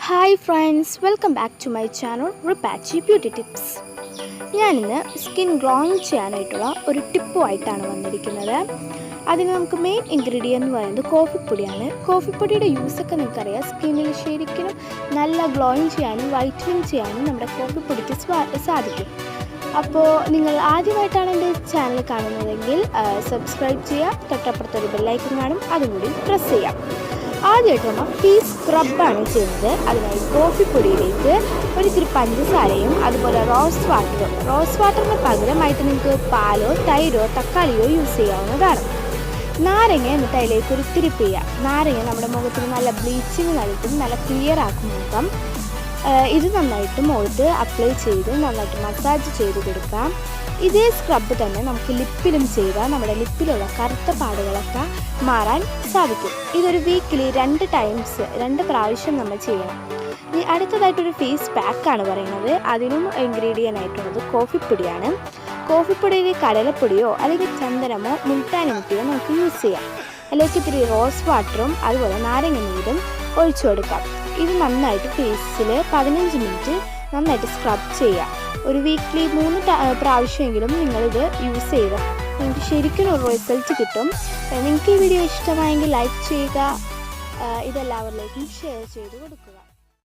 Hi friends, welcome back to my channel റിപ്പാച്ചി beauty tips. ഞാനിന്ന് skin glowing ചെയ്യാനായിട്ടുള്ള ഒരു ടിപ്പുമായിട്ടാണ് വന്നിരിക്കുന്നത്. അതിന് നമുക്ക് മെയിൻ ഇൻഗ്രീഡിയൻ്റ് എന്ന് പറയുന്നത് കോഫിപ്പൊടിയാണ്. കോഫിപ്പൊടിയുടെ യൂസൊക്കെ നിങ്ങൾക്കറിയാം. സ്കിന്നിൽ ശരിക്കും നല്ല ഗ്ലോയിങ് ചെയ്യാനും വൈറ്റനിങ് ചെയ്യാനും നമ്മുടെ കോഫിപ്പൊടിക്ക് സാധിക്കും. അപ്പോൾ നിങ്ങൾ ആദ്യമായിട്ടാണ് എൻ്റെ ചാനൽ കാണുന്നതെങ്കിൽ സബ്സ്ക്രൈബ് ചെയ്യുക. തൊട്ടപ്പുറത്തൊരു ബെല്ലൈക്കൺ കാണും, അതും കൂടി പ്രസ് ചെയ്യാം. ആദ്യമായിട്ട് നമ്മൾ ഫേസ് സ്ക്രബാണ് ചെയ്യുന്നത്. അതിനായി കോഫിപ്പൊടിയിലേക്ക് ഒരിത്തിരി പഞ്ചസാരയും അതുപോലെ റോസ് വാട്ടറിന് പകരമായിട്ട് നിങ്ങൾക്ക് പാലോ തൈരോ തക്കാളിയോ യൂസ് ചെയ്യാവുന്നതാണ്. നാരങ്ങ എന്നിട്ട് അതിലേക്ക് ഒരു തിരിപ്പ് ചെയ്യുക. നാരങ്ങ നമ്മുടെ മുഖത്തിന് നല്ല ബ്ലീച്ചിങ് നൽകും, നല്ല ക്ലിയർ ആക്കും മുഖം. ഇത് നന്നായിട്ട് മുഖത്ത് അപ്ലൈ ചെയ്ത് നന്നായിട്ട് മസാജ് ചെയ്ത് കൊടുക്കാം. ഇതേ സ്ക്രബ് തന്നെ നമുക്ക് ലിപ്പിലും ചെയ്താൽ നമ്മുടെ ലിപ്പിലുള്ള കറുത്ത പാടുകളൊക്കെ മാറാൻ സാധിക്കും. ഇതൊരു വീക്കിൽ 2 പ്രാവശ്യം നമ്മൾ ചെയ്യണം. ഇനി അടുത്തതായിട്ടൊരു ഫേസ് പാക്കാണ് പറയുന്നത്. അതിനും ഇൻഗ്രീഡിയൻ്റ് ആയിട്ടുള്ളത് കോഫിപ്പൊടിയാണ്. കോഫിപ്പൊടിയിൽ കടലപ്പൊടിയോ അല്ലെങ്കിൽ ചന്ദനമോ മുൾട്ടാനി മുട്ടിയോ നമുക്ക് യൂസ് ചെയ്യാം. അതിലേക്ക് ഇത്തിരി റോസ് വാട്ടറും അതുപോലെ നാരങ്ങ നീരും ഒഴിച്ചു കൊടുക്കാം. ഇത് നന്നായിട്ട് ഫേസിൽ 15 മിനിറ്റ് നന്നായിട്ട് സ്ക്രബ് ചെയ്യുക. ഒരു വീക്കിലി 3 പ്രാവശ്യമെങ്കിലും നിങ്ങളിത് യൂസ് ചെയ്ത് നിങ്ങൾക്ക് ശരിക്കും ഒരു റിസൾട്ട് കിട്ടും. നിങ്ങൾക്ക് ഈ വീഡിയോ ഇഷ്ടമായെങ്കിൽ ലൈക്ക് ചെയ്യുക, ഇതെല്ലാവരിലേക്കും ഷെയർ ചെയ്ത് കൊടുക്കുക.